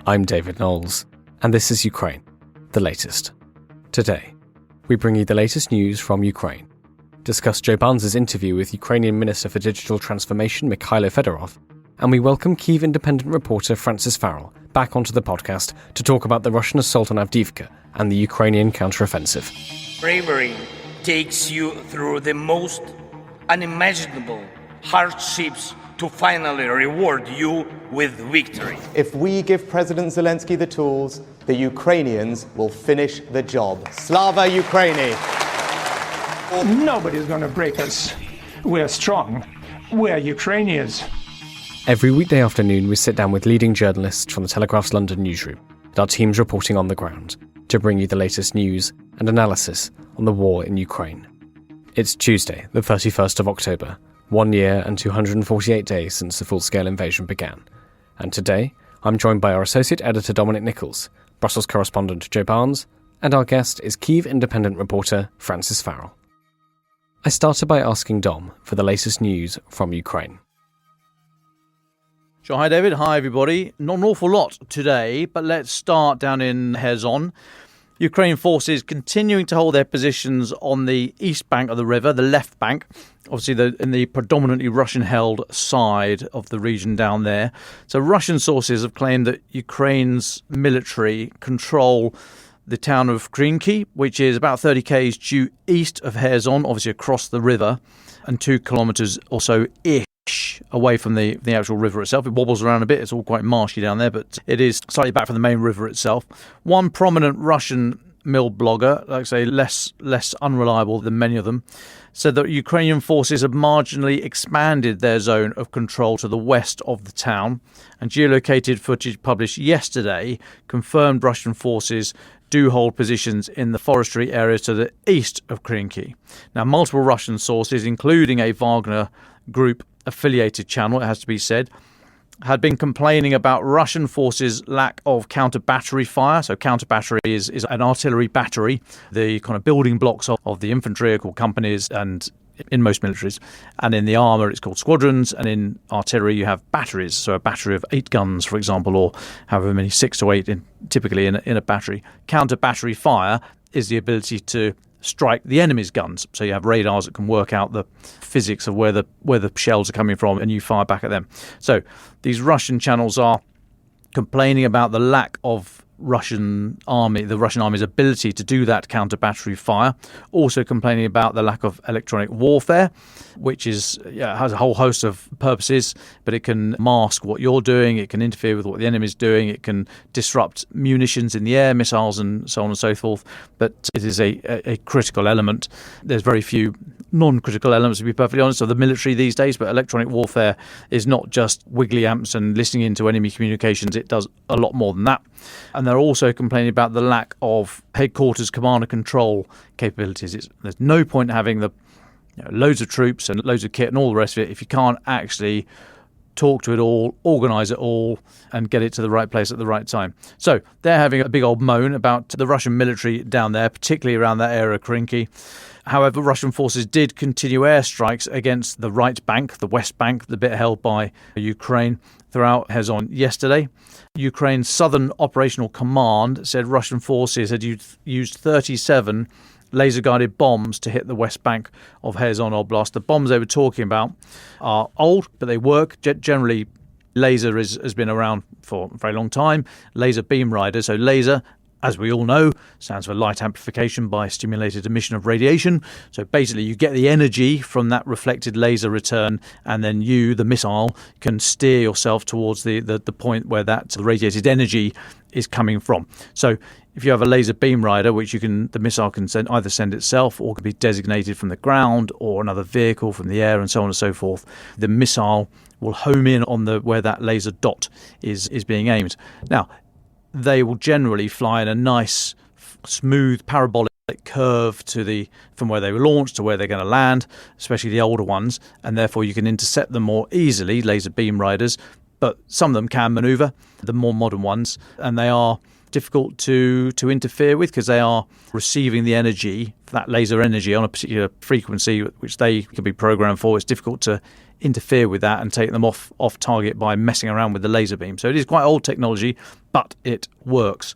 I'm David Knowles, and this is Ukraine, the latest. Today, we bring you the latest news from Ukraine, discuss Joe Barnes' interview with Ukrainian Minister for Digital Transformation Mikhailo Federov, and we welcome Kyiv independent reporter Francis Farrell back onto the podcast to talk about the Russian assault on Avdiivka and the Ukrainian counteroffensive. Bravery takes you through the most unimaginable hardships to finally reward you with victory. If we give President Zelensky the tools, the Ukrainians will finish the job. Slava Ukraini! Nobody's going to break us. We're strong. We're Ukrainians. Every weekday afternoon, we sit down with leading journalists from the Telegraph's London newsroom and our teams reporting on the ground to bring you the latest news and analysis on the war in Ukraine. It's Tuesday, the 31st of October, 1 year and 248 days since the full-scale invasion began. And today, I'm joined by our associate editor Dominic Nichols, Brussels correspondent Joe Barnes, and our guest is Kyiv independent reporter Francis Farrell. I started by asking Dom for the latest news from Ukraine. Sure. Hi, David. Hi, everybody. Not an awful lot today, but let's start down in Kherson. Ukrainian forces continuing to hold their positions on the east bank of the river, the left bank, obviously in the predominantly Russian-held side of the region down there. So Russian sources have claimed that Ukraine's military control the town of Kyiv, which is about 30 k's due east of Kherson, obviously across the river, and 2 kilometres or so ish away from the actual river itself. It wobbles around a bit. It's all quite marshy down there, but it is slightly back from the main river itself. One prominent Russian mill blogger, like I say, less unreliable than many of them, said that Ukrainian forces have marginally expanded their zone of control to the west of the town, and geolocated footage published yesterday confirmed Russian forces do hold positions in the forestry areas to the east of Kyiv. Now, multiple Russian sources, including a Wagner Group affiliated channel, it has to be said, had been complaining about Russian forces' lack of counter-battery fire. So counter-battery is an artillery battery, the kind of building blocks of the infantry are called companies, and in most militaries. And in the armour, it's called squadrons. And in artillery, you have batteries. So a battery of 8 guns, for example, or however many, 6 to 8 typically in a battery. Counter-battery fire is the ability to strike the enemy's guns. So you have radars that can work out the physics of where the shells are coming from, and you fire back at them. So these Russian channels are complaining about the lack of the Russian army's ability to do that counter-battery fire. Also complaining about the lack of electronic warfare, which has a whole host of purposes, but it can mask what you're doing, it can interfere with what the enemy is doing, it can disrupt munitions in the air, missiles and so on and so forth. But it is a critical element. There's very few non-critical elements, to be perfectly honest, of the military these days, but electronic warfare is not just wiggly amps and listening into enemy communications. It does a lot more than that. And they're also complaining about the lack of headquarters command and control capabilities. There's no point having loads of troops and loads of kit and all the rest of it if you can't actually talk to it all, organise it all, and get it to the right place at the right time. So they're having a big old moan about the Russian military down there, particularly around that area of Kyiv. However, Russian forces did continue airstrikes against the right bank, the west bank, the bit held by Ukraine, throughout Kherson yesterday. Ukraine's Southern Operational Command said Russian forces had used 37 laser-guided bombs to hit the west bank of Kherson Oblast. The bombs they were talking about are old, but they work. Generally, laser has been around for a very long time. Laser beam rider, so laser, as we all know, stands for light amplification by stimulated emission of radiation. So basically you get the energy from that reflected laser return, and then you, the missile, can steer yourself towards the point where that radiated energy is coming from. So if you have a laser beam rider, which the missile can either send itself or can be designated from the ground or another vehicle from the air and so on and so forth, the missile will home in on where that laser dot is being aimed. Now, they will generally fly in a nice, smooth, parabolic curve from where they were launched to where they're going to land, especially the older ones, and therefore you can intercept them more easily, laser beam riders. But some of them can manoeuvre, the more modern ones, and they are difficult to interfere with because they are receiving the energy, that laser energy, on a particular frequency which they can be programmed for. It's difficult to interfere with that and take them off target by messing around with the laser beam. So it is quite old technology, but it works.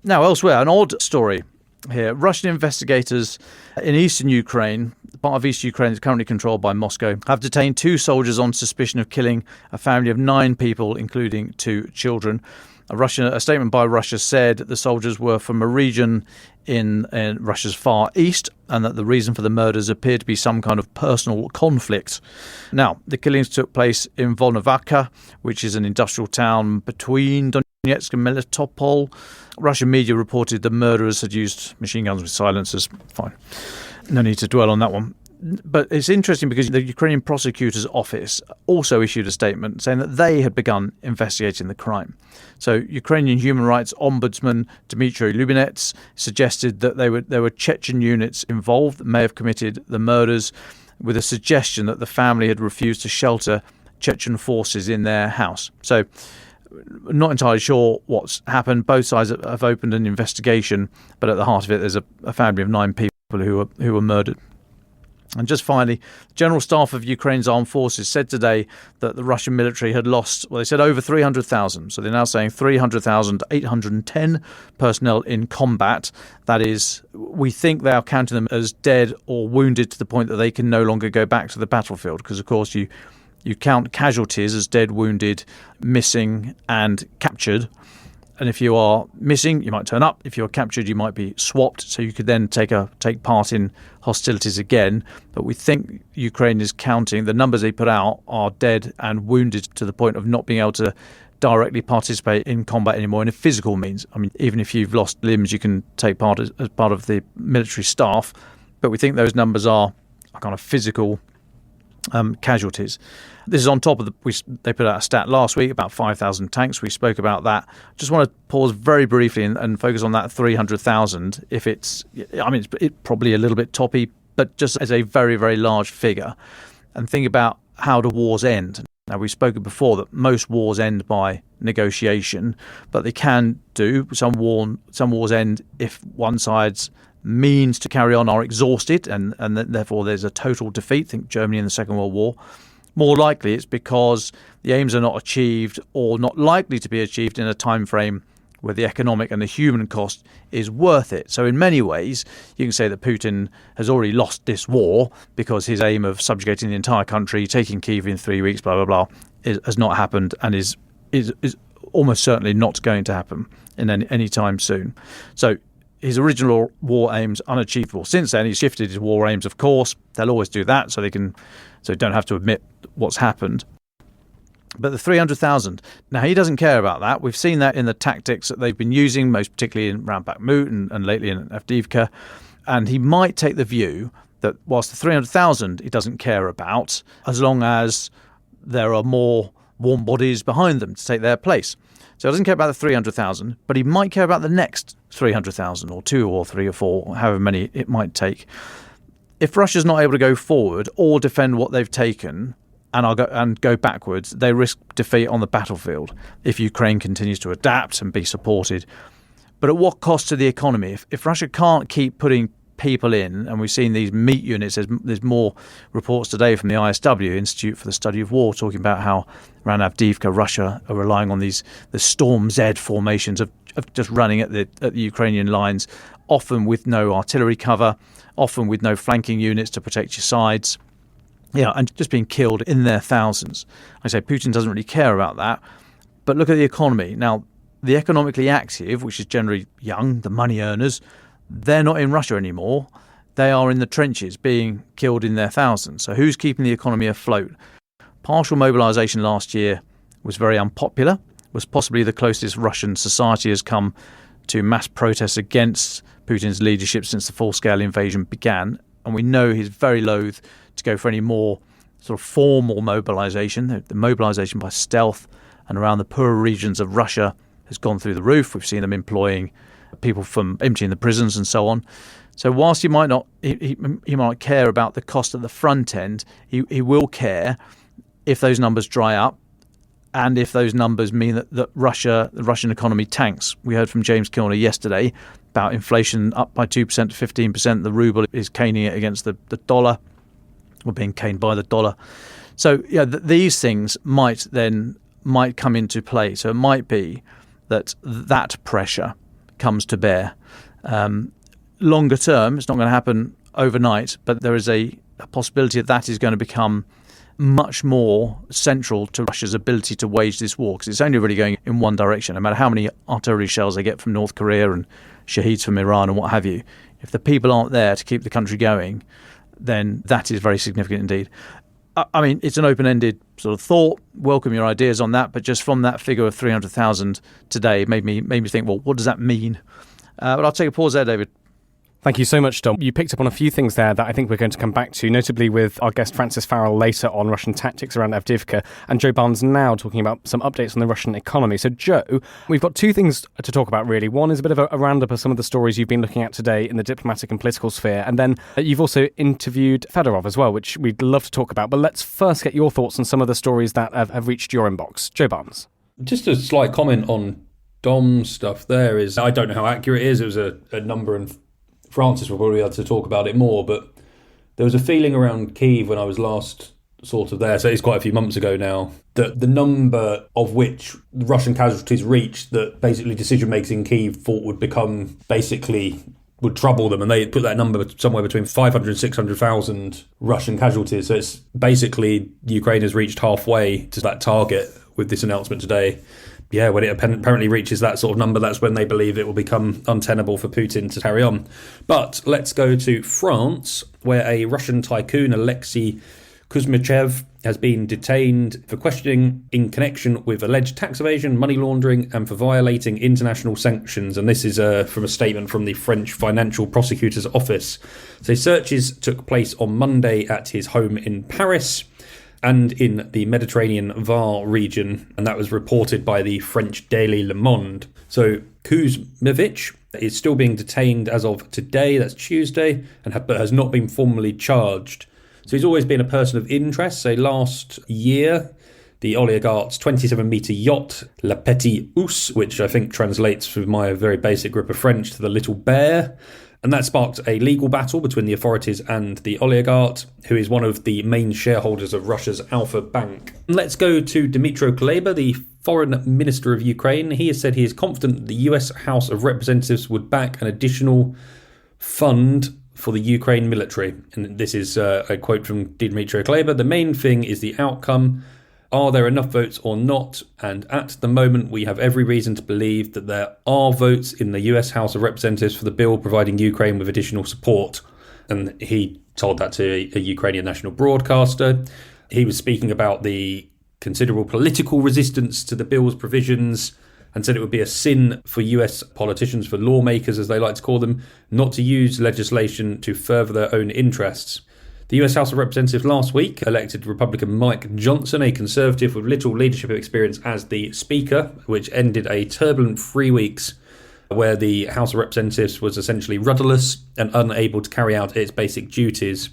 Now, elsewhere, an odd story here. Russian investigators in eastern Ukraine, part of East Ukraine is currently controlled by Moscow, have detained 2 soldiers on suspicion of killing a family of 9 people, including 2 children. A statement by Russia said the soldiers were from a region in Russia's far east, and that the reason for the murders appeared to be some kind of personal conflict. Now, the killings took place in Volnovakha, which is an industrial town between Donetsk and Melitopol. Russian media reported the murderers had used machine guns with silencers. Fine. No need to dwell on that one. But it's interesting because the Ukrainian prosecutor's office also issued a statement saying that they had begun investigating the crime. So Ukrainian human rights ombudsman Dmitry Lubinets suggested that there were Chechen units involved that may have committed the murders, with a suggestion that the family had refused to shelter Chechen forces in their house. So not entirely sure what's happened. Both sides have opened an investigation, but at the heart of it there's a family of 9 people who were murdered. And just finally, the General Staff of Ukraine's armed forces said today that the Russian military had lost, well, they said over 300,000. So they're now saying 300,810 personnel in combat. That is, we think they are counting them as dead or wounded to the point that they can no longer go back to the battlefield. Because, of course, you count casualties as dead, wounded, missing and captured. And if you are missing, you might turn up. If you're captured, you might be swapped. So you could then take part in hostilities again. But we think Ukraine is counting the numbers they put out are dead and wounded to the point of not being able to directly participate in combat anymore in a physical means. I mean, even if you've lost limbs, you can take part as part of the military staff. But we think those numbers are kind of physical casualties. This is on top of they put out a stat last week about 5,000 tanks. We spoke about that. Just want to pause very briefly and focus on that 300,000. It's probably a little bit toppy, but just as a very, very large figure. And think about how do wars end. Now, we've spoken before that most wars end by negotiation, but they can do. Some wars end if one side's means to carry on are exhausted and therefore there's a total defeat. Think Germany in the Second World War. More likely it's because the aims are not achieved or not likely to be achieved in a time frame where the economic and the human cost is worth it. So in many ways, you can say that Putin has already lost this war because his aim of subjugating the entire country, taking Kyiv in 3 weeks, blah, blah, blah, has not happened and is almost certainly not going to happen in any time soon. So his original war aims unachievable. Since then, he's shifted his war aims, of course. They'll always do that so they don't have to admit what's happened. But the 300,000, now he doesn't care about that. We've seen that in the tactics that they've been using, most particularly around Bakhmut and lately in Avdiivka. And he might take the view that whilst the 300,000 he doesn't care about, as long as there are more warm bodies behind them to take their place. So he doesn't care about the 300,000, but he might care about the next 300,000 or 2 or 3 or 4, or however many it might take. If Russia's not able to go forward or defend what they've taken and go backwards, they risk defeat on the battlefield if Ukraine continues to adapt and be supported. But at what cost to the economy? If Russia can't keep putting people in, and we've seen these meat units, there's more reports today from the ISW, Institute for the Study of War, talking about how around Avdiivka, Russia are relying on the Storm Z formations of just running at the Ukrainian lines, often with no artillery cover, often with no flanking units to protect your sides, and just being killed in their thousands. I say Putin doesn't really care about that, but look at the economy. Now, the economically active, which is generally young, the money earners, they're not in Russia anymore. They are in the trenches being killed in their thousands. So who's keeping the economy afloat? Partial mobilisation last year was very unpopular, was possibly the closest Russian society has come to mass protests against Putin's leadership since the full-scale invasion began. And we know he's very loath to go for any more sort of formal mobilisation. The mobilisation by stealth and around the poorer regions of Russia has gone through the roof. We've seen them employing people from emptying the prisons and so on. So whilst he might not care about the cost at the front end, he will care if those numbers dry up and if those numbers mean that the Russian economy tanks. We heard from James Kilner yesterday about inflation up by 2% to 15%. The ruble is caning it against the dollar, or being caned by the dollar. So these things might come into play. So it might be that pressure comes to bear. Longer term, it's not going to happen overnight, but there is a possibility that is going to become much more central to Russia's ability to wage this war, because it's only really going in one direction. No matter how many artillery shells they get from North Korea and Shaheeds from Iran and what have you, if the people aren't there to keep the country going, then that is very significant indeed. I mean, it's an open-ended sort of thought. Welcome your ideas on that, but just from that figure of 300,000 today made me think, well, what does that mean? But I'll take a pause there, David. Thank you so much, Dom. You picked up on a few things there that I think we're going to come back to, notably with our guest Francis Farrell later on Russian tactics around Avdiivka, and Joe Barnes now talking about some updates on the Russian economy. So, Joe, we've got two things to talk about, really. One is a bit of a roundup of some of the stories you've been looking at today in the diplomatic and political sphere, and then you've also interviewed Fedorov as well, which we'd love to talk about. But let's first get your thoughts on some of the stories that have reached your inbox. Joe Barnes. Just a slight comment on Dom's stuff there is, I don't know how accurate it is. It was a number, and Francis will probably be able to talk about it more, but there was a feeling around Kyiv when I was last sort of there, so it's quite a few months ago now, that the number of which Russian casualties reached that basically decision-making in Kyiv thought would trouble them, and they put that number somewhere between 500 and 600,000 Russian casualties. So it's basically Ukraine has reached halfway to that target with this announcement today. Yeah, when it apparently reaches that sort of number, that's when they believe it will become untenable for Putin to carry on. But let's go to France, where a Russian tycoon, Alexei Kuzmichev, has been detained for questioning in connection with alleged tax evasion, money laundering, and for violating international sanctions. And this is from a statement from the French Financial Prosecutor's Office. So searches took place on Monday at his home in Paris and in the Mediterranean Var region, and that was reported by the French daily Le Monde. So Kuzmichev is still being detained as of today, that's Tuesday, but has not been formally charged. So he's always been a person of interest. So last year, the oligarch's 27-metre yacht, La Petite Ours, which I think translates from my very basic grip of French to the Little Bear, and that sparked a legal battle between the authorities and the oligarch, who is one of the main shareholders of Russia's Alpha Bank. Let's go to Dmytro Kuleba, the Foreign Minister of Ukraine. He has said he is confident that the US House of Representatives would back an additional fund for the Ukraine military. And this is a quote from Dmytro Kuleba. The main thing is the outcome. Are there enough votes or not? And at the moment, we have every reason to believe that there are votes in the US House of Representatives for the bill providing Ukraine with additional support. And he told that to a Ukrainian national broadcaster. He was speaking about the considerable political resistance to the bill's provisions and said it would be a sin for US politicians, for lawmakers, as they like to call them, not to use legislation to further their own interests. The US House of Representatives last week elected Republican Mike Johnson, a Conservative with little leadership experience, as the Speaker, which ended a turbulent 3 weeks where the House of Representatives was essentially rudderless and unable to carry out its basic duties.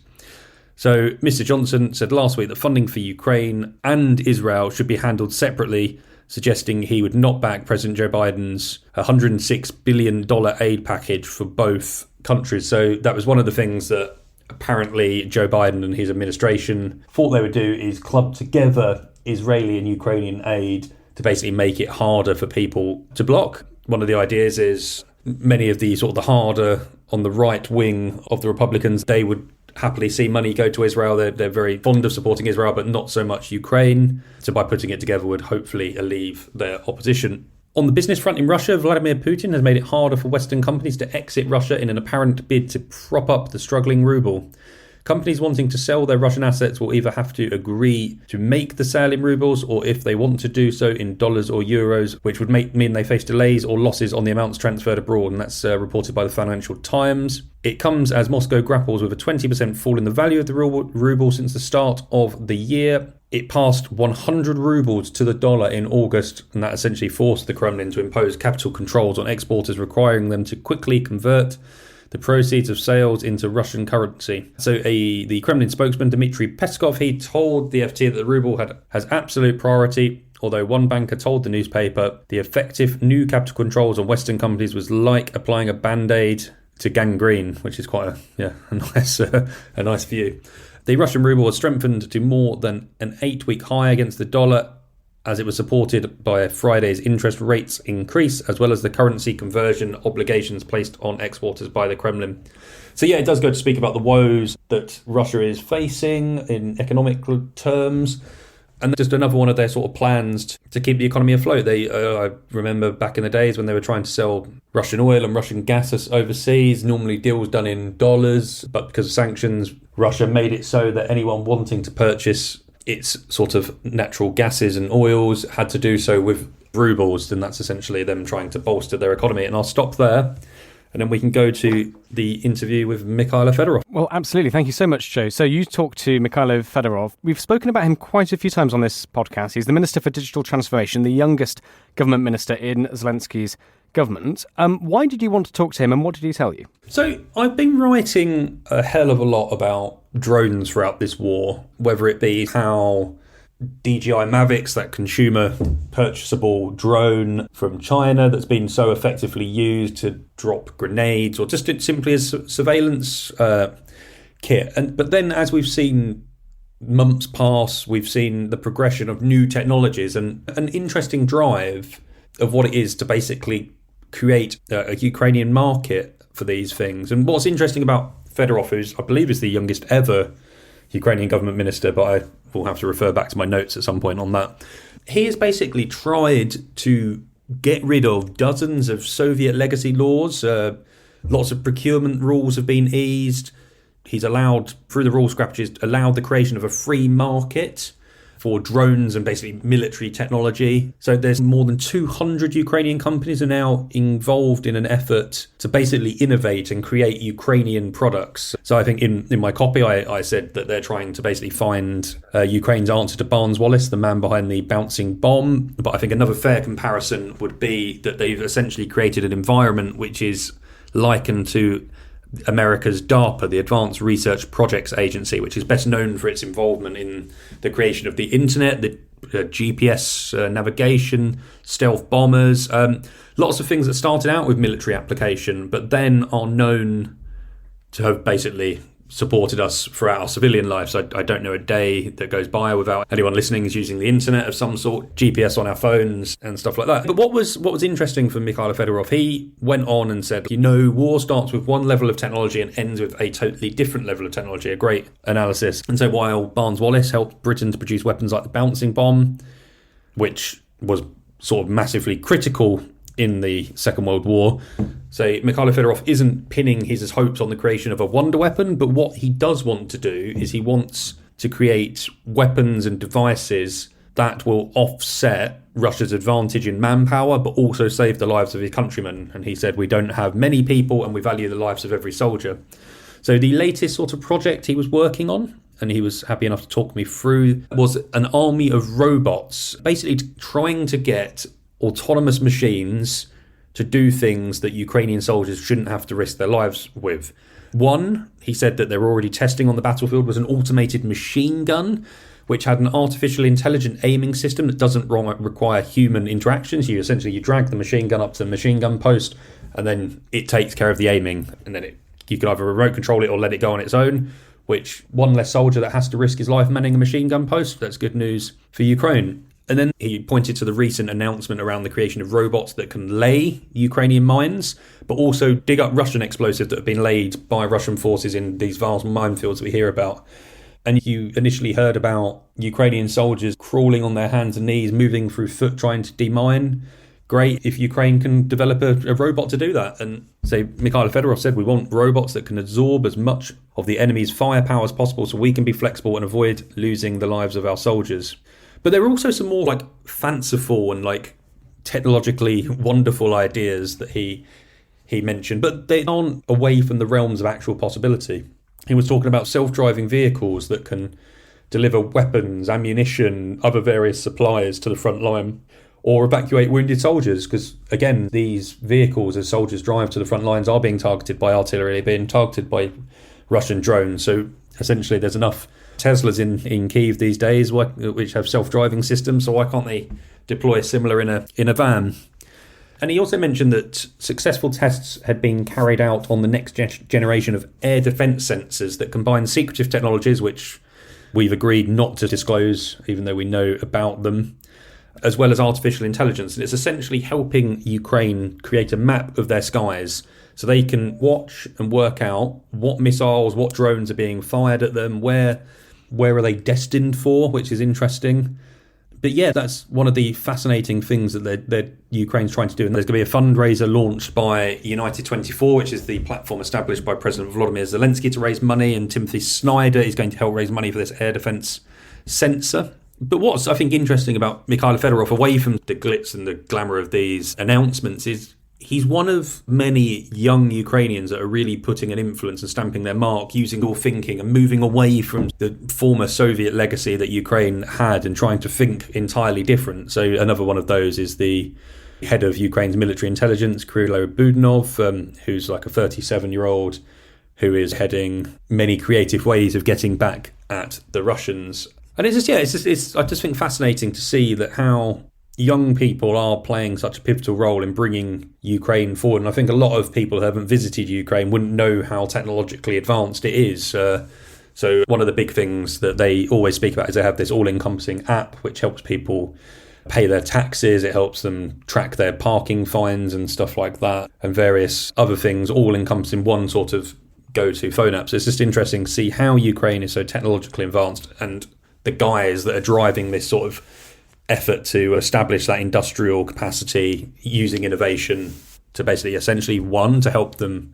So Mr. Johnson said last week that funding for Ukraine and Israel should be handled separately, suggesting he would not back President Joe Biden's $106 billion aid package for both countries. So that was one of the things that apparently Joe Biden and his administration thought they would do, is club together Israeli and Ukrainian aid to basically make it harder for people to block. One of the ideas is many of the sort of the harder on the right wing of the Republicans, they would happily see money go to Israel. They're very fond of supporting Israel, but not so much Ukraine. So by putting it together would hopefully alleviate their opposition. On the business front in Russia, Vladimir Putin has made it harder for Western companies to exit Russia in an apparent bid to prop up the struggling ruble. Companies wanting to sell their Russian assets will either have to agree to make the sale in rubles, or if they want to do so in dollars or euros, which would mean they face delays or losses on the amounts transferred abroad, and that's reported by the Financial Times. It comes as Moscow grapples with a 20% fall in the value of the ruble since the start of the year. It passed 100 rubles to the dollar in August, and that essentially forced the Kremlin to impose capital controls on exporters, requiring them to quickly convert the proceeds of sales into Russian currency. So the Kremlin spokesman, Dmitry Peskov, he told the FT that the ruble has absolute priority, although one banker told the newspaper the effective new capital controls on Western companies was like applying a band-aid to gangrene, which is quite a nice view. The Russian ruble has strengthened to more than an 8-week high against the dollar, as it was supported by Friday's interest rates increase, as well as the currency conversion obligations placed on exporters by the Kremlin. So yeah, it does go to speak about the woes that Russia is facing in economic terms, and just another one of their sort of plans to keep the economy afloat. I remember back in the days when they were trying to sell Russian oil and Russian gas overseas, normally deals done in dollars, but because of sanctions, Russia made it so that anyone wanting to purchase its sort of natural gases and oils had to do so with rubles, and that's essentially them trying to bolster their economy. And I'll stop there, and then we can go to the interview with Mikhailo Federov. Well, absolutely. Thank you so much, Joe. So you talked to Mikhailo Federov. We've spoken about him quite a few times on this podcast. He's the Minister for Digital Transformation, the youngest government minister in Zelensky's government. Why did you want to talk to him, and what did he tell you? So I've been writing a hell of a lot about drones throughout this war, whether it be how DJI Mavics, that consumer purchasable drone from China that's been so effectively used to drop grenades, or just simply as surveillance kit. But then as we've seen months pass, we've seen the progression of new technologies and an interesting drive of what it is to basically create a Ukrainian market for these things. And what's interesting about Fedorov, who's I believe is the youngest ever Ukrainian government minister, but I will have to refer back to my notes at some point on that. He has basically tried to get rid of dozens of Soviet legacy laws. Lots of procurement rules have been eased. He's allowed, through the rule scrappages, allowed the creation of a free market for drones and basically military technology. So there's more than 200 Ukrainian companies are now involved in an effort to basically innovate and create Ukrainian products. So I think in my copy, I said that they're trying to basically find Ukraine's answer to Barnes Wallis, the man behind the bouncing bomb. But I think another fair comparison would be that they've essentially created an environment which is likened to America's DARPA, the Advanced Research Projects Agency, which is best known for its involvement in the creation of the internet, the GPS navigation, stealth bombers, lots of things that started out with military application, but then are known to have basically supported us throughout our civilian lives. I don't know a day that goes by without anyone listening is using the internet of some sort, GPS on our phones and stuff like that. But what was interesting for Mikhailo Fedorov, he went on and said, war starts with one level of technology and ends with a totally different level of technology. A great analysis. And so while Barnes Wallis helped Britain to produce weapons like the bouncing bomb, which was sort of massively critical in the Second World War, so Mikhailo Fedorov isn't pinning his hopes on the creation of a wonder weapon, but what he does want to do is he wants to create weapons and devices that will offset Russia's advantage in manpower, but also save the lives of his countrymen. And he said, we don't have many people and we value the lives of every soldier. So the latest sort of project he was working on, and he was happy enough to talk me through, was an army of robots, basically trying to get autonomous machines to do things that Ukrainian soldiers shouldn't have to risk their lives with. One, he said that they're already testing on the battlefield, was an automated machine gun, which had an artificial intelligent aiming system that doesn't require human interactions. You drag the machine gun up to the machine gun post, and then it takes care of the aiming. And then you can either remote control it or let it go on its own, which one less soldier that has to risk his life manning a machine gun post. That's good news for Ukraine. And then he pointed to the recent announcement around the creation of robots that can lay Ukrainian mines, but also dig up Russian explosives that have been laid by Russian forces in these vast minefields we hear about. And you initially heard about Ukrainian soldiers crawling on their hands and knees, moving through foot, trying to demine. Great if Ukraine can develop a robot to do that. And so Mikhailo Fedorov said, we want robots that can absorb as much of the enemy's firepower as possible so we can be flexible and avoid losing the lives of our soldiers. But there are also some more fanciful and technologically wonderful ideas that he mentioned, but they aren't away from the realms of actual possibility. He was talking about self-driving vehicles that can deliver weapons, ammunition, other various supplies to the front line, or evacuate wounded soldiers, because again, these vehicles as soldiers drive to the front lines are being targeted by artillery, being targeted by Russian drones. So essentially there's enough Teslas in Kyiv these days which have self-driving systems, so why can't they deploy similar in a van? And he also mentioned that successful tests had been carried out on the next generation of air defence sensors that combine secretive technologies, which we've agreed not to disclose, even though we know about them, as well as artificial intelligence. And it's essentially helping Ukraine create a map of their skies so they can watch and work out what missiles, what drones are being fired at them, where are they destined for, which is interesting. But yeah, that's one of the fascinating things that Ukraine's trying to do. And there's going to be a fundraiser launched by United 24, which is the platform established by President Volodymyr Zelensky to raise money. And Timothy Snyder is going to help raise money for this air defence sensor. But what's, I think, interesting about Mikhailo Federov, away from the glitz and the glamour of these announcements, is he's one of many young Ukrainians that are really putting an influence and stamping their mark, using your thinking and moving away from the former Soviet legacy that Ukraine had and trying to think entirely different. So another one of those is the head of Ukraine's military intelligence, Kyrylo Budanov, who's like a 37-year-old who is heading many creative ways of getting back at the Russians. And I just think fascinating to see that how young people are playing such a pivotal role in bringing Ukraine forward. And I think a lot of people who haven't visited Ukraine wouldn't know how technologically advanced it is. So one of the big things that they always speak about is they have this all-encompassing app which helps people pay their taxes. It helps them track their parking fines and stuff like that, and various other things, all encompassing one sort of go-to phone app. So it's just interesting to see how Ukraine is so technologically advanced, and the guys that are driving this sort of effort to establish that industrial capacity using innovation to basically essentially, one, to help them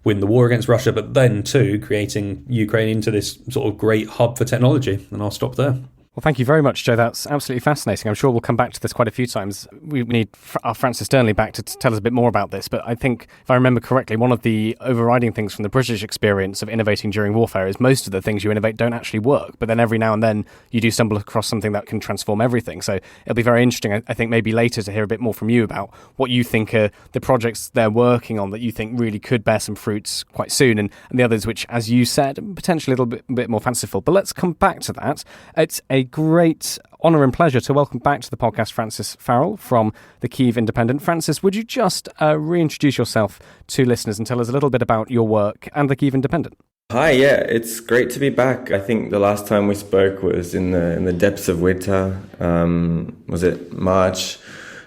win the war against Russia, but then two, creating Ukraine into this sort of great hub for technology. And I'll stop there. Well, thank you very much, Joe. That's absolutely fascinating. I'm sure we'll come back to this quite a few times. We need our Francis Sternley back to tell us a bit more about this. But I think, if I remember correctly, one of the overriding things from the British experience of innovating during warfare is most of the things you innovate don't actually work. But then every now and then you do stumble across something that can transform everything. So it'll be very interesting, I think, maybe later to hear a bit more from you about what you think are the projects they're working on that you think really could bear some fruits quite soon, and the others which, as you said, potentially a little bit more fanciful. But let's come back to that. It's a great honour and pleasure to welcome back to the podcast Francis Farrell from the Kyiv Independent. Francis, would you just reintroduce yourself to listeners and tell us a little bit about your work and the Kyiv Independent? Hi, yeah, it's great to be back. I think the last time we spoke was in the depths of winter. Was it March?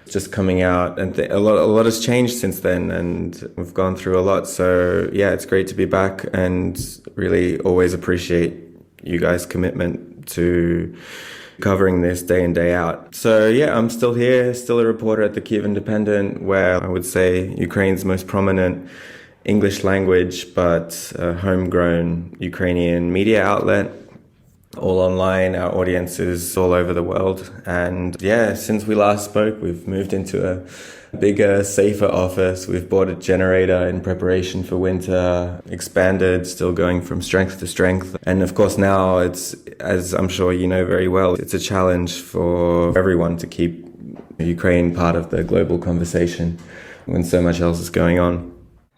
Just coming out, and a lot has changed since then, and we've gone through a lot. So yeah, it's great to be back, and really always appreciate you guys' commitment to covering this day in, day out. So yeah, I'm still here, still a reporter at the Kyiv Independent, where I would say Ukraine's most prominent English language but homegrown Ukrainian media outlet, all online. Our audience is all over the world. And yeah, since we last spoke, we've moved into a bigger, safer office. We've bought a generator in preparation for winter, expanded, still going from strength to strength. And of course now it's, as I'm sure you know very well, it's a challenge for everyone to keep Ukraine part of the global conversation when so much else is going on.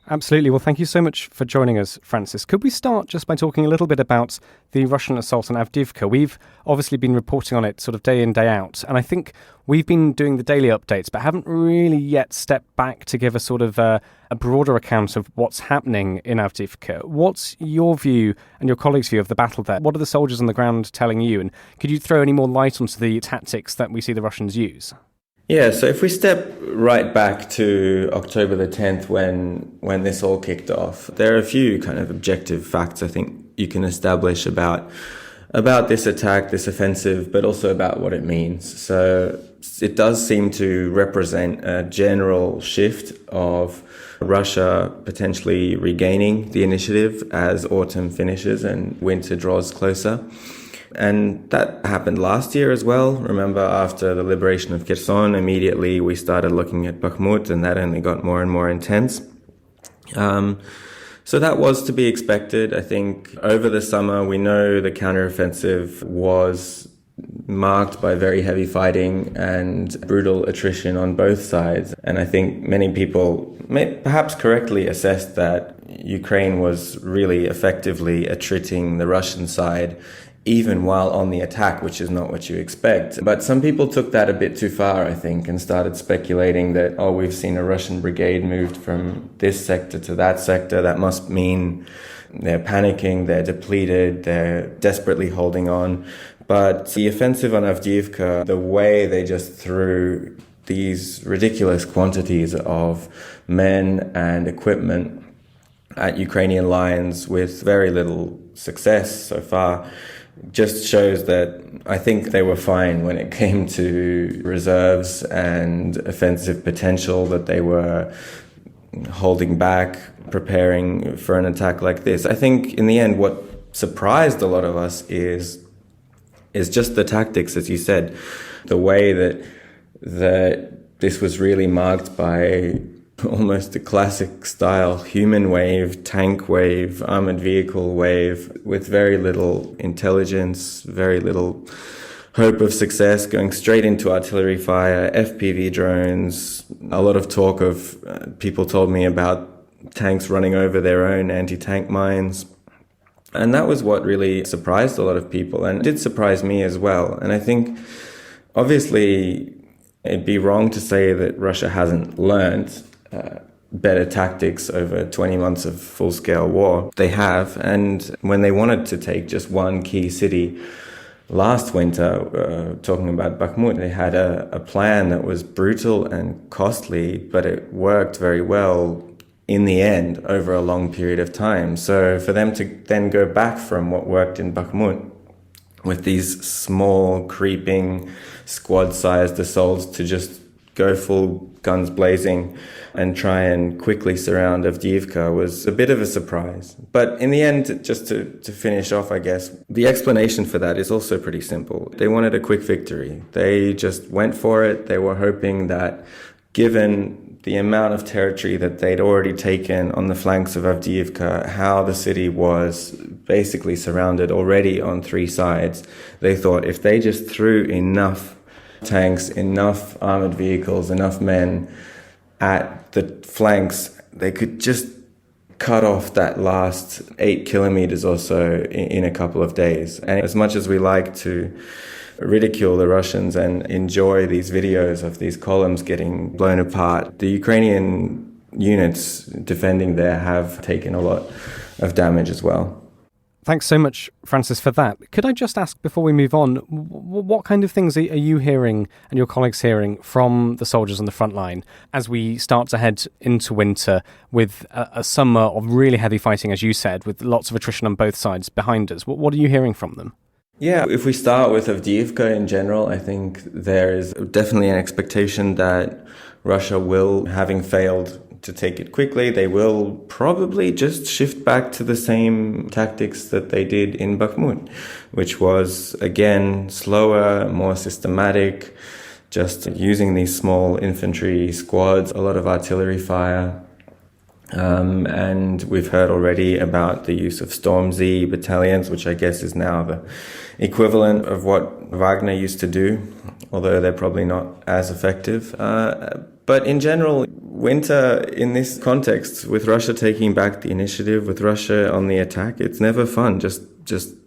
Absolutely. Well, thank you so much for joining us, Francis. Could we start just by talking a little bit about the Russian assault on Avdiivka? We've obviously been reporting on it sort of day in, day out, and I think we've been doing the daily updates, but haven't really yet stepped back to give a sort of a broader account of what's happening in Avdiivka. What's your view and your colleagues' view of the battle there? What are the soldiers on the ground telling you? And could you throw any more light onto the tactics that we see the Russians use? Yeah, so if we step right back to October the 10th when this all kicked off, there are a few kind of objective facts I think you can establish about this attack, this offensive, but also about what it means. So it does seem to represent a general shift of Russia potentially regaining the initiative as autumn finishes and winter draws closer. And that happened last year as well. Remember, after the liberation of Kherson, immediately we started looking at Bakhmut, and that only got more and more intense. So that was to be expected. I think over the summer, we know the counteroffensive was marked by very heavy fighting and brutal attrition on both sides. And I think many people may perhaps correctly assessed that Ukraine was really effectively attriting the Russian side even while on the attack, which is not what you expect. But some people took that a bit too far, I think, and started speculating that, oh, we've seen a Russian brigade moved from this sector to that sector. That must mean they're panicking, they're depleted, they're desperately holding on. But the offensive on Avdiivka, the way they just threw these ridiculous quantities of men and equipment at Ukrainian lines with very little success so far, just shows that I think they were fine when it came to reserves and offensive potential, that they were holding back, preparing for an attack like this. I think in the end what surprised a lot of us is just the tactics, as you said, the way that this was really marked by almost a classic style human wave, tank wave, armored vehicle wave, with very little intelligence, very little hope of success, going straight into artillery fire, FPV drones, a lot of talk of, people told me about tanks running over their own anti-tank mines. And that was what really surprised a lot of people, and it did surprise me as well. And I think, obviously, it'd be wrong to say that Russia hasn't learned better tactics over 20 months of full-scale war. They have, and when they wanted to take just one key city last winter, talking about Bakhmut, they had a plan that was brutal and costly, but it worked very well in the end over a long period of time. So for them to then go back from what worked in Bakhmut with these small, creeping, squad-sized assaults to just go full guns blazing and try and quickly surround Avdiivka was a bit of a surprise. But in the end, just to finish off, I guess, the explanation for that is also pretty simple. They wanted a quick victory. They just went for it. They were hoping that, given the amount of territory that they'd already taken on the flanks of Avdiivka, how the city was basically surrounded already on three sides, they thought if they just threw enough tanks, enough armored vehicles, enough men at the flanks, they could just cut off that last 8 kilometers or so in a couple of days. And as much as we like to ridicule the Russians and enjoy these videos of these columns getting blown apart, the Ukrainian units defending there have taken a lot of damage as well. Thanks so much, Francis, for that. Could I just ask, before we move on, what kind of things are you hearing and your colleagues hearing from the soldiers on the front line as we start to head into winter with a summer of really heavy fighting, as you said, with lots of attrition on both sides behind us? What are you hearing from them? Yeah, if we start with Avdiivka in general, I think there is definitely an expectation that Russia will, having failed to take it quickly, they will probably just shift back to the same tactics that they did in Bakhmut, which was, again, slower, more systematic, just using these small infantry squads, a lot of artillery fire. And we've heard already about the use of Storm Z battalions, which I guess is now the equivalent of what Wagner used to do, although they're probably not as effective. But in general, winter in this context, with Russia taking back the initiative, with Russia on the attack, it's never fun. Just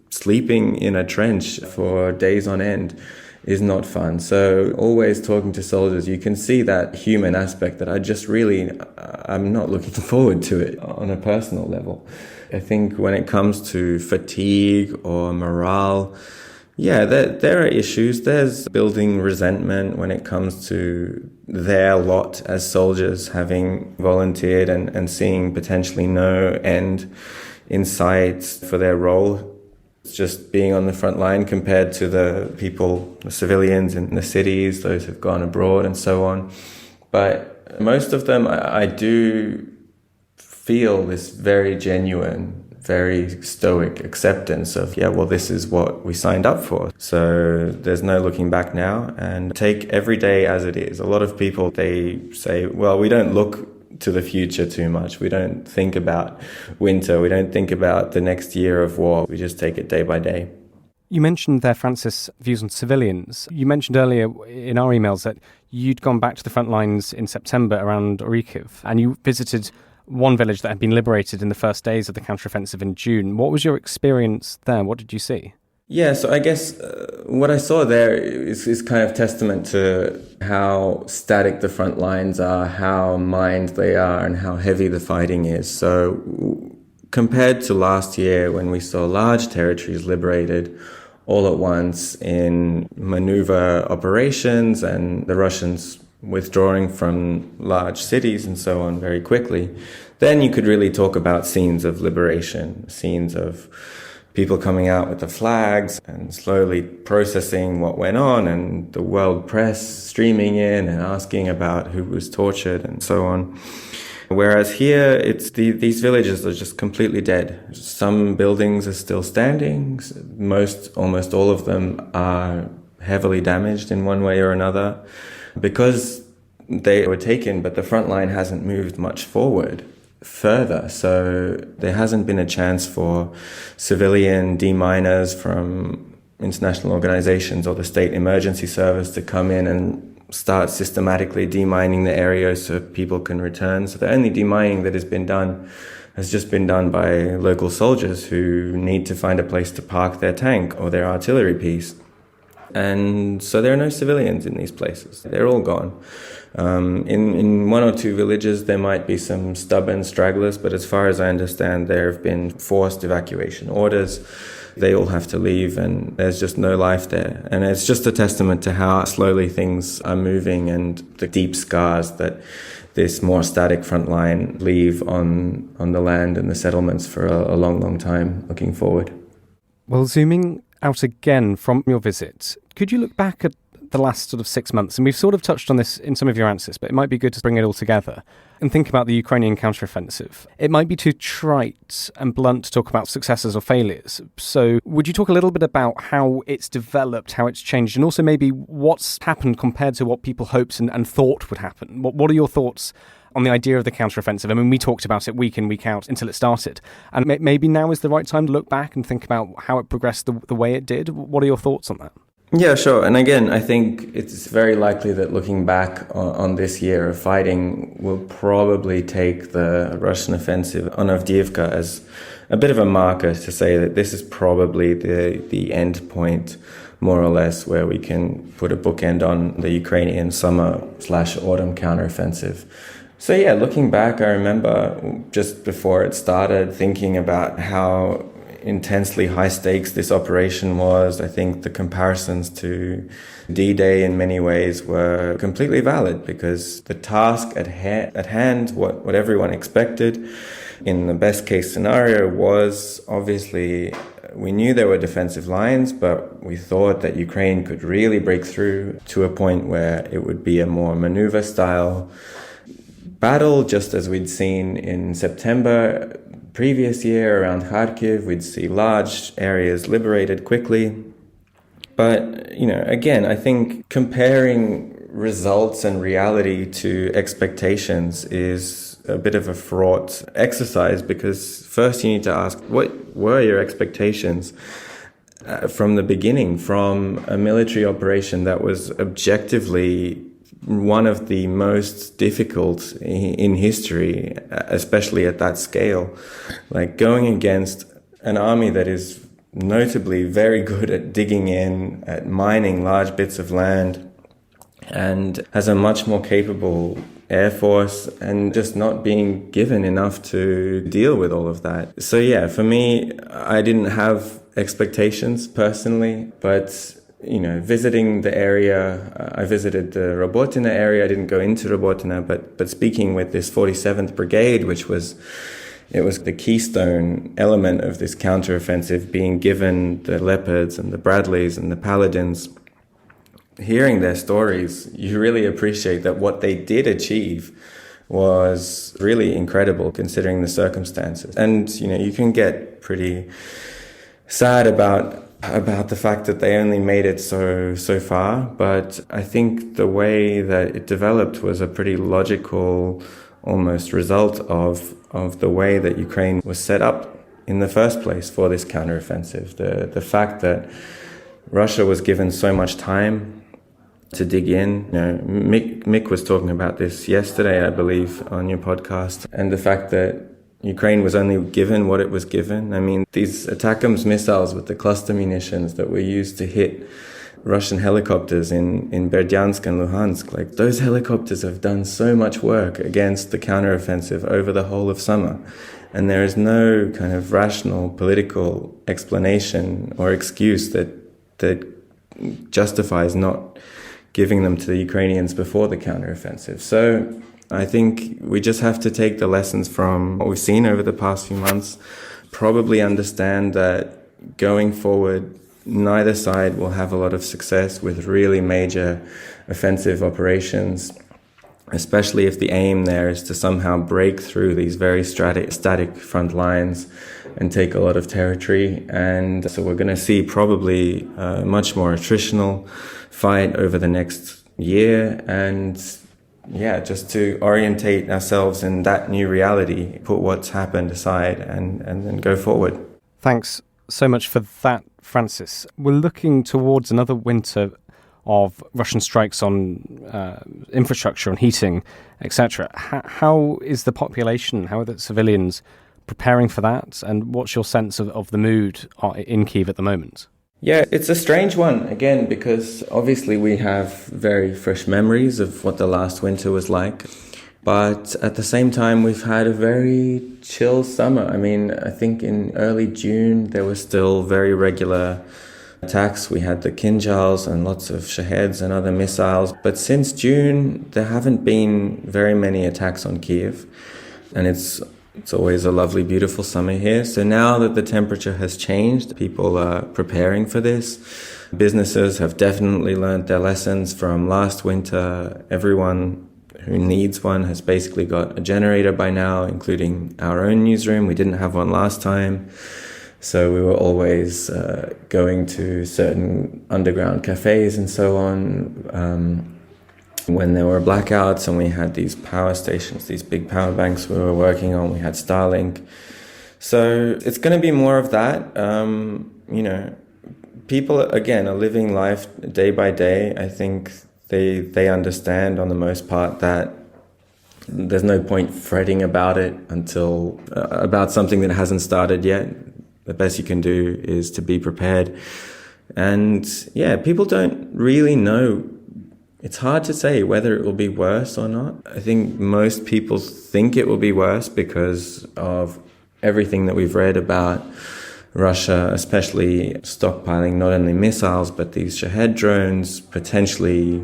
sleeping in a trench for days on end is not fun. So always talking to soldiers, you can see that human aspect that I'm not looking forward to it on a personal level. I think when it comes to fatigue or morale, yeah, there are issues. There's building resentment when it comes to their lot as soldiers, having volunteered and seeing potentially no end in sight for their role. It's just being on the front line compared to the people, the civilians in the cities, those who've gone abroad and so on. But most of them, I do feel this very genuine, very stoic acceptance of, yeah, well, this is what we signed up for. So there's no looking back now, and take every day as it is. A lot of people, they say, well, we don't look to the future too much. We don't think about winter. We don't think about the next year of war. We just take it day by day. You mentioned there, Francis, views on civilians. You mentioned earlier in our emails that you'd gone back to the front lines in September around Kyiv, and you visited one village that had been liberated in the first days of the counteroffensive in June. What was your experience there? What did you see? Yeah, so I guess what I saw there is kind of testament to how static the front lines are, how mined they are, and how heavy the fighting is. So compared to last year when we saw large territories liberated all at once in maneuver operations and the Russians withdrawing from large cities and so on very quickly, then you could really talk about scenes of liberation, scenes of people coming out with the flags and slowly processing what went on, and the world press streaming in and asking about who was tortured and so on. Whereas here, it's these villages are just completely dead. Some buildings are still standing. Almost all of them are heavily damaged in one way or another because they were taken, but the front line hasn't moved much forward further. So there hasn't been a chance for civilian deminers from international organizations or the state emergency service to come in and start systematically demining the area so people can return. So the only demining that has been done has just been done by local soldiers who need to find a place to park their tank or their artillery piece. And so there are no civilians in these places. They're all gone. In one or two villages, there might be some stubborn stragglers, but as far as I understand, there have been forced evacuation orders. They all have to leave, and there's just no life there. And it's just a testament to how slowly things are moving and the deep scars that this more static front line leave on the land and the settlements for a long, long time looking forward. Well, zooming out again from your visit, could you look back at the last sort of 6 months? And we've sort of touched on this in some of your answers, but it might be good to bring it all together and think about the Ukrainian counteroffensive. It might be too trite and blunt to talk about successes or failures. So would you talk a little bit about how it's developed, how it's changed, and also maybe what's happened compared to what people hoped and thought would happen? What are your thoughts on the idea of the counteroffensive? I mean, we talked about it week in, week out until it started. And maybe now is the right time to look back and think about how it progressed the way it did. What are your thoughts on that? Yeah, sure. And again, I think it's very likely that looking back on this year of fighting will probably take the Russian offensive on Avdiivka as a bit of a marker to say that this is probably the end point, more or less, where we can put a bookend on the Ukrainian summer/autumn counteroffensive. So yeah, looking back, I remember just before it started thinking about how intensely high stakes this operation was. I think the comparisons to D-Day in many ways were completely valid because the task at hand, what everyone expected in the best case scenario was obviously we knew there were defensive lines, but we thought that Ukraine could really break through to a point where it would be a more maneuver style battle, just as we'd seen in September previous year around Kharkiv. We'd see large areas liberated quickly. But, again, I think comparing results and reality to expectations is a bit of a fraught exercise because first you need to ask, what were your expectations from the beginning, from a military operation that was objectively one of the most difficult in history, especially at that scale, like going against an army that is notably very good at digging in, at mining large bits of land, and has a much more capable air force and just not being given enough to deal with all of that. So yeah, for me, I didn't have expectations personally, but visiting the area, I visited the Robotyne area. I didn't go into Robotyne, but speaking with this 47th Brigade, it was the keystone element of this counteroffensive, being given the Leopards and the Bradleys and the Paladins. Hearing their stories, you really appreciate that what they did achieve was really incredible considering the circumstances. And, you can get pretty sad about the fact that they only made it so far, but I think the way that it developed was a pretty logical almost result of the way that Ukraine was set up in the first place for this counteroffensive. The fact that Russia was given so much time to dig in. Mick was talking about this yesterday, I believe, on your podcast, and the fact that Ukraine was only given what it was given. I mean, these ATACMS missiles with the cluster munitions that were used to hit Russian helicopters in Berdyansk and Luhansk, like those helicopters have done so much work against the counteroffensive over the whole of summer. And there is no kind of rational political explanation or excuse that justifies not giving them to the Ukrainians before the counteroffensive. So I think we just have to take the lessons from what we've seen over the past few months, probably understand that going forward, neither side will have a lot of success with really major offensive operations, especially if the aim there is to somehow break through these very static front lines and take a lot of territory. And so we're going to see probably a much more attritional fight over the next year. And yeah, just to orientate ourselves in that new reality, put what's happened aside and then go forward. Thanks so much for that, Francis. We're looking towards another winter of Russian strikes on infrastructure, on heating, etc. How is the population, how are the civilians preparing for that? And what's your sense of the mood in Kyiv at the moment? Yeah, it's a strange one, again, because obviously we have very fresh memories of what the last winter was like. But at the same time, we've had a very chill summer. I mean, I think in early June, there were still very regular attacks. We had the Kinjals and lots of Shaheds and other missiles. But since June, there haven't been very many attacks on Kyiv. And it's always a lovely, beautiful summer here. So now that the temperature has changed, people are preparing for this. Businesses have definitely learned their lessons from last winter. Everyone who needs one has basically got a generator by now, including our own newsroom. We didn't have one last time. So we were always going to certain underground cafes and so on. When there were blackouts and we had these power stations, these big power banks we were working on, we had Starlink. So it's going to be more of that. People, again, are living life day by day. I think they understand on the most part that there's no point fretting about it until about something that hasn't started yet. The best you can do is to be prepared. And yeah, people don't really know. It's hard to say whether it will be worse or not. I think most people think it will be worse because of everything that we've read about Russia, especially stockpiling not only missiles, but these Shahed drones, potentially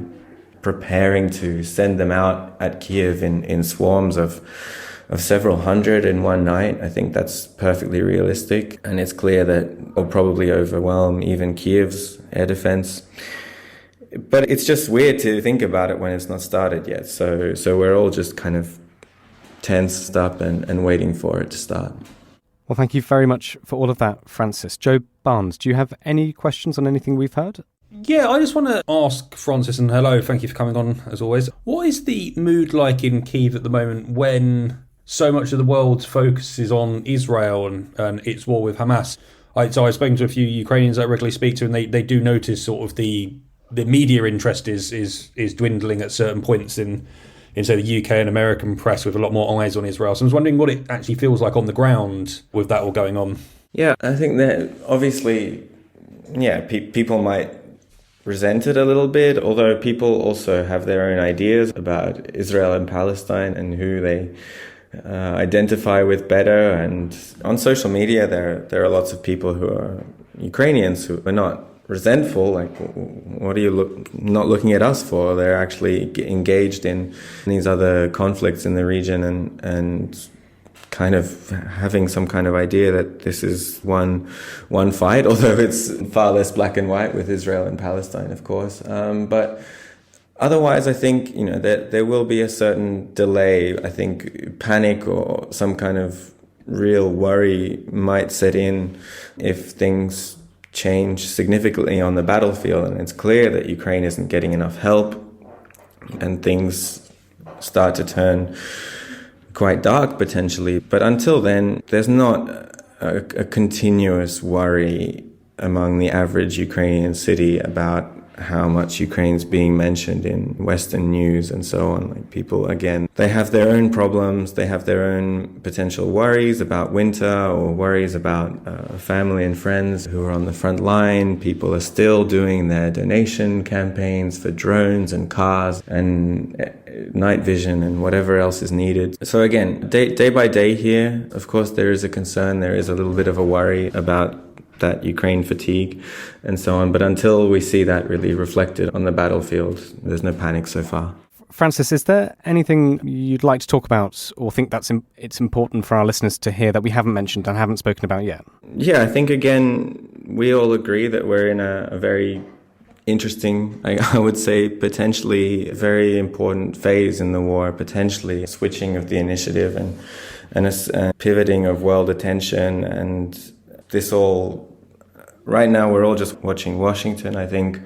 preparing to send them out at Kyiv in swarms of several hundred in one night. I think that's perfectly realistic. And it's clear that will probably overwhelm even Kyiv's air defense. But it's just weird to think about it when it's not started yet. So we're all just kind of tensed up and waiting for it to start. Well, thank you very much for all of that, Francis. Joe Barnes, do you have any questions on anything we've heard? Yeah, I just want to ask Francis, and hello, thank you for coming on as always. What is the mood like in Kyiv at the moment when so much of the world's focus is on Israel and its war with Hamas? So I've spoken to a few Ukrainians that I regularly speak to, and they do notice sort of the media interest is dwindling at certain points in say the UK and American press, with a lot more eyes on Israel. So I was wondering what it actually feels like on the ground with that all going on. Yeah, I think that obviously, people might resent it a little bit, although people also have their own ideas about Israel and Palestine and who they identify with better. And on social media, there are lots of people who are Ukrainians who are not resentful, like, what are you not looking at us for? They're actually engaged in these other conflicts in the region and kind of having some kind of idea that this is one fight, although it's far less black and white with Israel and Palestine, of course. But otherwise, I think, that there will be a certain delay. I think panic or some kind of real worry might set in if things change significantly on the battlefield, and it's clear that Ukraine isn't getting enough help and things start to turn quite dark potentially. But until then, there's not a continuous worry among the average Ukrainian city about how much Ukraine's being mentioned in Western news and so on. Like people, again, they have their own problems, they have their own potential worries about winter or worries about family and friends who are on the front line. People are still doing their donation campaigns for drones and cars and night vision and whatever else is needed. So again, day by day here, of course, there is a concern, there is a little bit of a worry about that Ukraine fatigue and so on. But until we see that really reflected on the battlefield, there's no panic so far. Francis, is there anything you'd like to talk about or think that's it's important for our listeners to hear that we haven't mentioned and haven't spoken about yet? Yeah, I think, again, we all agree that we're in a very interesting, I would say, potentially very important phase in the war, potentially switching of the initiative and a pivoting of world attention. And this all, right now, we're all just watching Washington. I think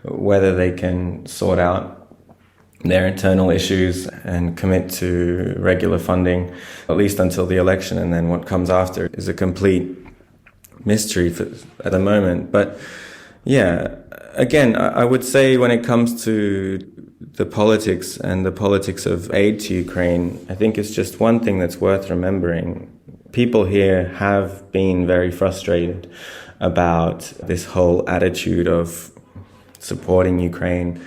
whether they can sort out their internal issues and commit to regular funding, at least until the election, and then what comes after is a complete mystery at the moment. But yeah, again, I would say when it comes to the politics and the politics of aid to Ukraine, I think it's just one thing that's worth remembering. People here have been very frustrated about this whole attitude of supporting Ukraine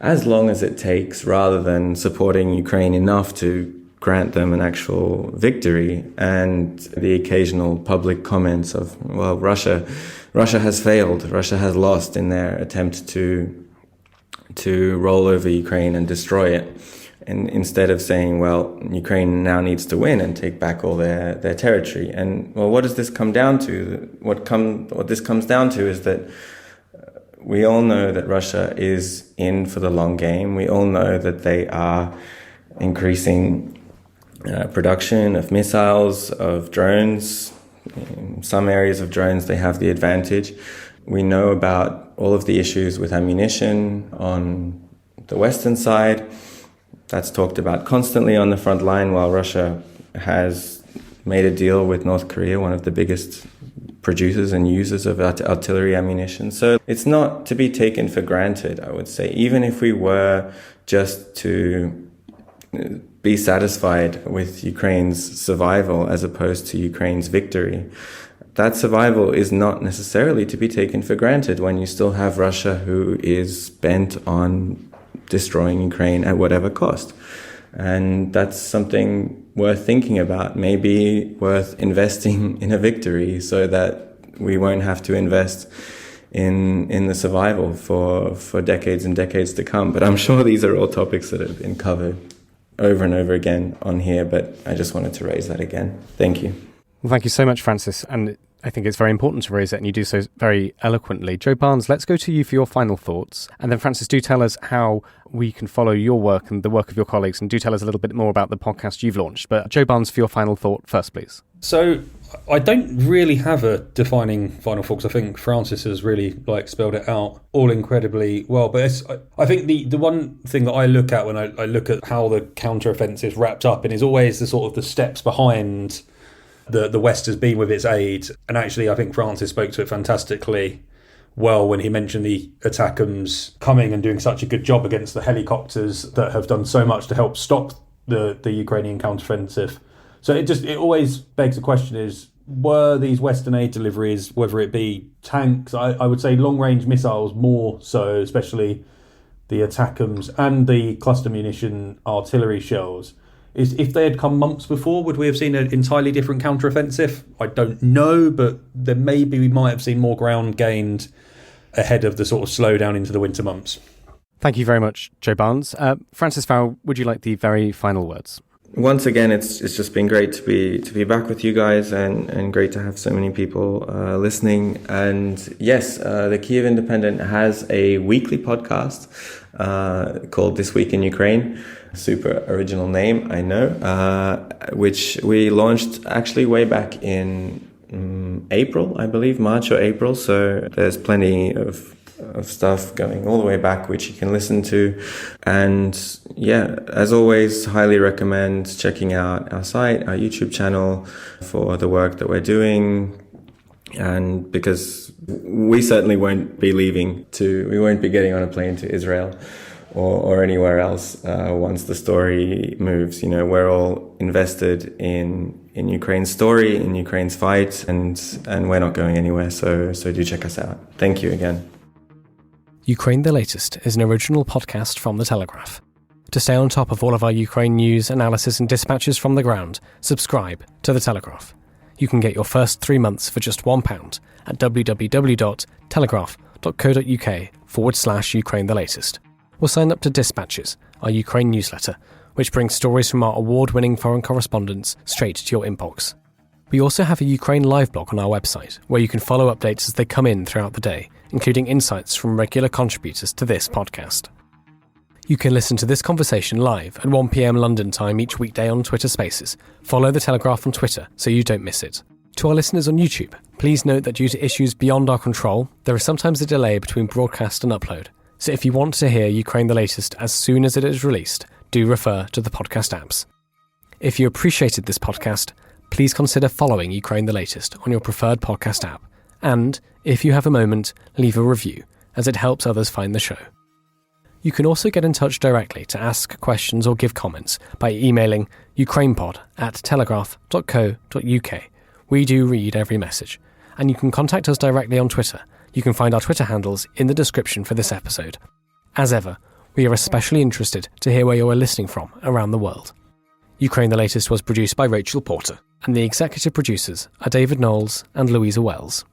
as long as it takes, rather than supporting Ukraine enough to grant them an actual victory, and the occasional public comments of, well, Russia has failed, Russia has lost in their attempt to roll over Ukraine and destroy it. And instead of saying, well, Ukraine now needs to win and take back all their territory. And, well, what does this come down to? What this comes down to is that we all know that Russia is in for the long game. We all know that they are increasing production of missiles, of drones. In some areas of drones, they have the advantage. We know about all of the issues with ammunition on the Western side. That's talked about constantly on the front line, while Russia has made a deal with North Korea, one of the biggest producers and users of artillery ammunition. So it's not to be taken for granted, I would say. Even if we were just to be satisfied with Ukraine's survival as opposed to Ukraine's victory, that survival is not necessarily to be taken for granted when you still have Russia, who is bent on destroying Ukraine at whatever cost. And that's something worth thinking about, maybe worth investing in a victory so that we won't have to invest in the survival for decades and decades to come. But I'm sure these are all topics that have been covered over and over again on here, but I just wanted to raise that again. Thank you. Well, thank you so much, Francis. And I think it's very important to raise it, and you do so very eloquently. Joe Barnes, let's go to you for your final thoughts. And then, Francis, do tell us how we can follow your work and the work of your colleagues, and do tell us a little bit more about the podcast you've launched. But Joe Barnes, for your final thought first, please. So I don't really have a defining final thought, because I think Francis has really spelled it out all incredibly well. But I think the one thing that I look at when I look at how the counteroffensive is wrapped up in is always the sort of the steps behind the West has been with its aid. And actually, I think Francis spoke to it fantastically well when he mentioned the ATACMS coming and doing such a good job against the helicopters that have done so much to help stop the Ukrainian counteroffensive. So it always begs the question is, were these Western aid deliveries, whether it be tanks, I would say long-range missiles more so, especially the ATACMS and the cluster munition artillery shells, if they had come months before, would we have seen an entirely different counteroffensive? I don't know, but then maybe we might have seen more ground gained ahead of the sort of slowdown into the winter months. Thank you very much, Joe Barnes. Francis Farrell, would you like the very final words? Once again, it's just been great to be back with you guys, and great to have so many people listening. And yes, the Kyiv Independent has a weekly podcast called This Week in Ukraine. Super original name, I know, which we launched actually way back in April, I believe, March or April. So there's plenty of stuff going all the way back which you can listen to. And yeah, as always, highly recommend checking out our site, our YouTube channel, for the work that we're doing. And because we certainly won't be we won't be getting on a plane to Israel or anywhere else once the story moves. You know, we're all invested in Ukraine's story, in Ukraine's fight, and we're not going anywhere. So do check us out. Thank you again. Ukraine the Latest is an original podcast from The Telegraph. To stay on top of all of our Ukraine news, analysis and dispatches from the ground, subscribe to The Telegraph. You can get your first 3 months for just £1 at www.telegraph.co.uk/Ukraine the Latest. Or sign up to Dispatches, our Ukraine newsletter, which brings stories from our award-winning foreign correspondents straight to your inbox. We also have a Ukraine live blog on our website, where you can follow updates as they come in throughout the day, including insights from regular contributors to this podcast. You can listen to this conversation live at 1 p.m. London time each weekday on Twitter Spaces. Follow The Telegraph on Twitter so you don't miss it. To our listeners on YouTube, please note that due to issues beyond our control, there is sometimes a delay between broadcast and upload. So if you want to hear Ukraine the Latest as soon as it is released, do refer to the podcast apps. If you appreciated this podcast, please consider following Ukraine the Latest on your preferred podcast app. And, if you have a moment, leave a review, as it helps others find the show. You can also get in touch directly to ask questions or give comments by emailing ukrainepod@telegraph.co.uk. We do read every message. And you can contact us directly on Twitter. You can find our Twitter handles in the description for this episode. As ever, we are especially interested to hear where you are listening from around the world. Ukraine the Latest was produced by Rachel Porter, and the executive producers are David Knowles and Louisa Wells.